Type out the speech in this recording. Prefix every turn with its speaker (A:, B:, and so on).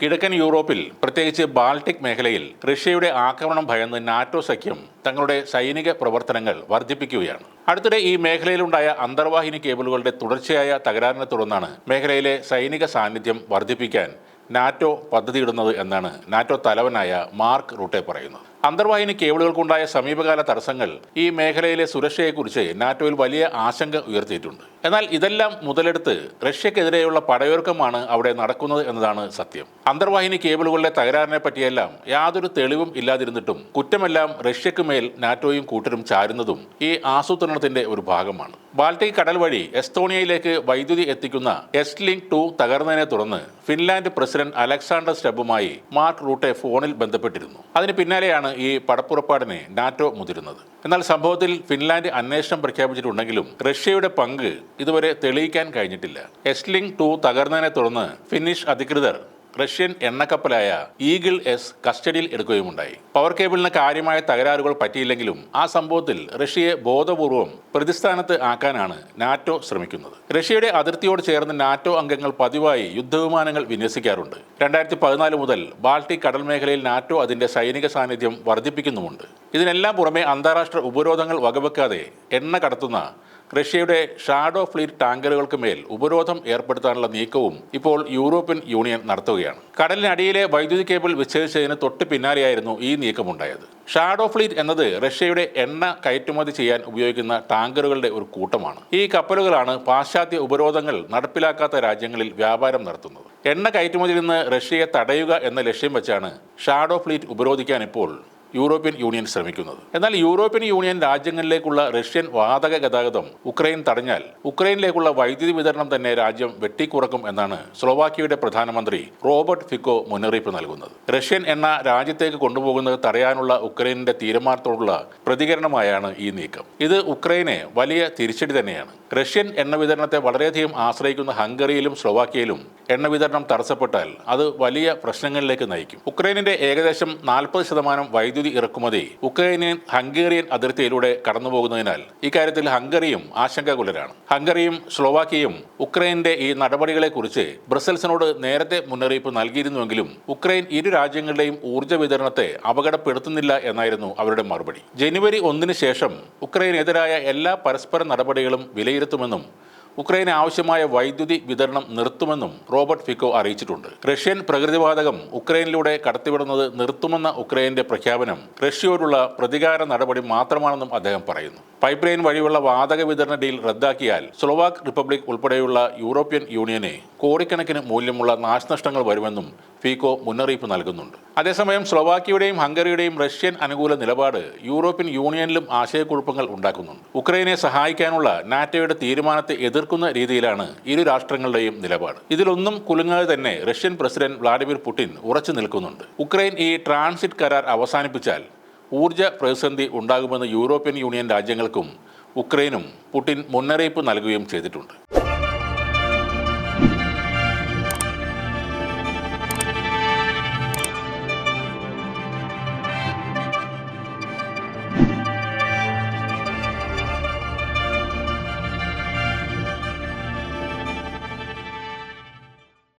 A: കിഴക്കൻ യൂറോപ്പിൽ പ്രത്യേകിച്ച് ബാൾട്ടിക് മേഖലയിൽ റഷ്യയുടെ ആക്രമണം ഭയന്ന് നാറ്റോ സഖ്യം തങ്ങളുടെ സൈനിക പ്രവർത്തനങ്ങൾ വർദ്ധിപ്പിക്കുകയാണ്. അടുത്തിടെ ഈ മേഖലയിലുണ്ടായ അന്തർവാഹിനി കേബിളുകളുടെ തുടർച്ചയായ തകരാറിനെ തുടർന്നാണ് മേഖലയിലെ സൈനിക സാന്നിധ്യം വർദ്ധിപ്പിക്കാൻ നാറ്റോ പദ്ധതിയിടുന്നത് എന്നാണ് നാറ്റോ തലവനായ മാർക്ക് റൂട്ടെ പറയുന്നത്. അന്തർവാഹിനി കേബിളുകൾക്കുണ്ടായ സമീപകാല തടസ്സങ്ങൾ ഈ മേഖലയിലെ സുരക്ഷയെക്കുറിച്ച് നാറ്റോയിൽ വലിയ ആശങ്ക ഉയർത്തിയിട്ടുണ്ട്. എന്നാൽ ഇതെല്ലാം മുതലെടുത്ത് റഷ്യക്കെതിരെയുള്ള പടയൊരുക്കമാണ് അവിടെ നടക്കുന്നത് എന്നതാണ് സത്യം. അന്തർവാഹിനി കേബിളുകളുടെ തകരാറിനെ പറ്റിയെല്ലാം യാതൊരു തെളിവും ഇല്ലാതിരുന്നിട്ടും കുറ്റമെല്ലാം റഷ്യക്ക് മേൽ നാറ്റോയും കൂട്ടരും ചാരുന്നതും ഈ ആസൂത്രണത്തിന്റെ ഒരു ഭാഗമാണ്. ബാൾട്ടിക് കടൽ വഴി എസ്തോണിയയിലേക്ക് വൈദ്യുതി എത്തിക്കുന്ന എസ്റ്റ്ലിങ്ക് 2 തകർന്നതിനെ തുടർന്ന് ഫിൻലാൻഡ് പ്രസിഡന്റ് അലക്സാണ്ടർ സ്റ്റെബുമായി മാർക്ക് റൂട്ടെ ഫോണിൽ ബന്ധപ്പെട്ടിരുന്നു. അതിന് പിന്നാലെയാണ് ഈ പടപ്പുറപ്പാടിനെ നാറ്റോ മുതിരുന്നത്. എന്നാൽ സംഭവത്തിൽ ഫിൻലാൻഡ് അന്വേഷണം പ്രഖ്യാപിച്ചിട്ടുണ്ടെങ്കിലും റഷ്യയുടെ പങ്ക് ഇതുവരെ തെളിയിക്കാൻ കഴിഞ്ഞിട്ടില്ല. എസ്റ്റ്ലിങ്ക് 2 തകർന്നതിനെ തുടർന്ന് ഫിന്നിഷ് അധികൃതർ റഷ്യൻ എണ്ണക്കപ്പലായ ഈഗിൾ എസ് കസ്റ്റഡിയിൽ എടുക്കുകയുമുണ്ടായി. പവർ കേബിളിന് കാര്യമായ തകരാറുകൾ പറ്റിയില്ലെങ്കിലും ആ സംഭവത്തിൽ റഷ്യയെ ബോധപൂർവം പ്രതിസ്ഥാനത്ത് ആക്കാനാണ് നാറ്റോ ശ്രമിക്കുന്നത്. റഷ്യയുടെ അതിർത്തിയോട് ചേർന്ന് നാറ്റോ അംഗങ്ങൾ പതിവായി യുദ്ധവിമാനങ്ങൾ വിന്യസിക്കാറുണ്ട്. 2014 മുതൽ ബാൾട്ടിക് കടൽ മേഖലയിൽ നാറ്റോ അതിന്റെ സൈനിക സാന്നിധ്യം വർദ്ധിപ്പിക്കുന്നുമുണ്ട്. ഇതിനെല്ലാം പുറമെ അന്താരാഷ്ട്ര ഉപരോധങ്ങൾ വകവെക്കാതെ എണ്ണ കടത്തുന്ന റഷ്യയുടെ ഷാഡോ ഫ്ലീറ്റ് ടാങ്കറുകൾക്ക് മേൽ ഉപരോധം ഏർപ്പെടുത്താനുള്ള നീക്കവും ഇപ്പോൾ യൂറോപ്യൻ യൂണിയൻ നടത്തുകയാണ്. കടലിനടിയിലെ വൈദ്യുതി കേബിൾ വിച്ഛേദിച്ചതിന് തൊട്ട് പിന്നാലെയായിരുന്നു ഈ നീക്കമുണ്ടായത്. ഷാഡോ ഫ്ലീറ്റ് എന്നത് റഷ്യയുടെ എണ്ണ കയറ്റുമതി ചെയ്യാൻ ഉപയോഗിക്കുന്ന ടാങ്കറുകളുടെ ഒരു കൂട്ടമാണ്. ഈ കപ്പലുകളാണ് പാശ്ചാത്യ ഉപരോധങ്ങൾ നടപ്പിലാക്കാത്ത രാജ്യങ്ങളിൽ വ്യാപാരം നടത്തുന്നത്. എണ്ണ കയറ്റുമതിയിൽ നിന്ന് റഷ്യയെ തടയുക എന്ന ലക്ഷ്യം വെച്ചാണ് ഷാഡോ ഫ്ലീറ്റ് ഉപരോധിക്കാൻ ഇപ്പോൾ യൂറോപ്യൻ യൂണിയൻ ശ്രമിക്കുന്നത്. എന്നാൽ യൂറോപ്യൻ യൂണിയൻ രാജ്യങ്ങളിലേക്കുള്ള റഷ്യൻ വാതക ഗതാഗതം ഉക്രൈൻ തടഞ്ഞാൽ ഉക്രൈനിലേക്കുള്ള വൈദ്യുതി വിതരണം തന്നെ രാജ്യം വെട്ടിക്കുറക്കും എന്നാണ് സ്ലോവാക്യയുടെ പ്രധാനമന്ത്രി റോബർട്ട് ഫിക്കോ മുന്നറിയിപ്പ് നൽകുന്നത്. റഷ്യൻ എണ്ണ രാജ്യത്തേക്ക് കൊണ്ടുപോകുന്നത് തടയാനുള്ള ഉക്രൈനിന്റെ തീരുമാനത്തോടുള്ള പ്രതികരണമായാണ് ഈ നീക്കം. ഇത് ഉക്രൈനെ വലിയ തിരിച്ചടി തന്നെയാണ്. റഷ്യൻ എണ്ണ വിതരണത്തെ വളരെയധികം ആശ്രയിക്കുന്ന ഹംഗറിയിലും സ്ലോവാക്യയിലും എണ്ണ വിതരണം തടസ്സപ്പെട്ടാൽ അത് വലിയ പ്രശ്നങ്ങളിലേക്ക് നയിക്കും. ഉക്രൈനിന്റെ ഏകദേശം 40% വൈദ്യുതി ഇറക്കുമതി ഉക്രൈനിയൻ ഹംഗേറിയൻ അതിർത്തിയിലൂടെ കടന്നുപോകുന്നതിനാൽ ഇക്കാര്യത്തിൽ ഹംഗറിയും ആശങ്കാകുലരാണ്. ഹംഗറിയും സ്ലോവാക്യയും ഉക്രൈനിന്റെ ഈ നടപടികളെക്കുറിച്ച് ബ്രസൽസിനോട് നേരത്തെ മുന്നറിയിപ്പ് നൽകിയിരുന്നുവെങ്കിലും ഉക്രൈൻ ഇരു രാജ്യങ്ങളുടെയും ഊർജ്ജ വിതരണത്തെ അപകടപ്പെടുത്തുന്നില്ല എന്നായിരുന്നു അവരുടെ മറുപടി. ജനുവരി 1 ശേഷം ഉക്രൈനെതിരായ എല്ലാ പരസ്പര നടപടികളും വിലയിരുത്തുമെന്നും ഉക്രൈന് ആവശ്യമായ വൈദ്യുതി വിതരണം നിർത്തുമെന്നും റോബർട്ട് ഫിക്കോ അറിയിച്ചിട്ടുണ്ട്. റഷ്യൻ പ്രകൃതിവാതകം ഉക്രൈനിലൂടെ കടത്തിവിടുന്നത് നിർത്തുമെന്ന ഉക്രൈന്റെ പ്രഖ്യാപനം റഷ്യയോടുള്ള പ്രതികാര നടപടി മാത്രമാണെന്നും അദ്ദേഹം പറയുന്നു. പൈപ്പ് ലൈൻ വഴിയുള്ള വാതക വിതരണ ഡീൽ റദ്ദാക്കിയാൽ സ്ലോവാക് റിപ്പബ്ലിക് ഉൾപ്പെടെയുള്ള യൂറോപ്യൻ യൂണിയനെ കോടിക്കണക്കിന് മൂല്യമുള്ള നാശനഷ്ടങ്ങൾ വരുമെന്നും ഫിക്കോ മുന്നറിയിപ്പ് നൽകുന്നുണ്ട്. അതേസമയം സ്ലോവാക്യയുടെയും ഹംഗറിയുടെയും റഷ്യൻ അനുകൂല നിലപാട് യൂറോപ്യൻ യൂണിയനിലും ആശയക്കുഴപ്പങ്ങൾ ഉണ്ടാക്കുന്നുണ്ട്. ഉക്രൈനെ സഹായിക്കാനുള്ള നാറ്റോയുടെ തീരുമാനത്തെ എതിർക്കുന്ന രീതിയിലാണ് ഇരു രാഷ്ട്രങ്ങളുടെയും നിലപാട്. ഇതിലൊന്നും കുലുങ്ങാതെ തന്നെ റഷ്യൻ പ്രസിഡന്റ് വ്ളാഡിമിർ പുടിൻ ഉറച്ചു നിൽക്കുന്നുണ്ട്. ഉക്രൈൻ ഈ ട്രാൻസിറ്റ് കരാർ അവസാനിപ്പിച്ചാൽ ഊർജ്ജ പ്രതിസന്ധി ഉണ്ടാകുമെന്ന് യൂറോപ്യൻ യൂണിയൻ രാജ്യങ്ങൾക്കും ഉക്രൈനും പുടിൻ മുന്നറിയിപ്പ് നൽകുകയും ചെയ്തിട്ടുണ്ട്.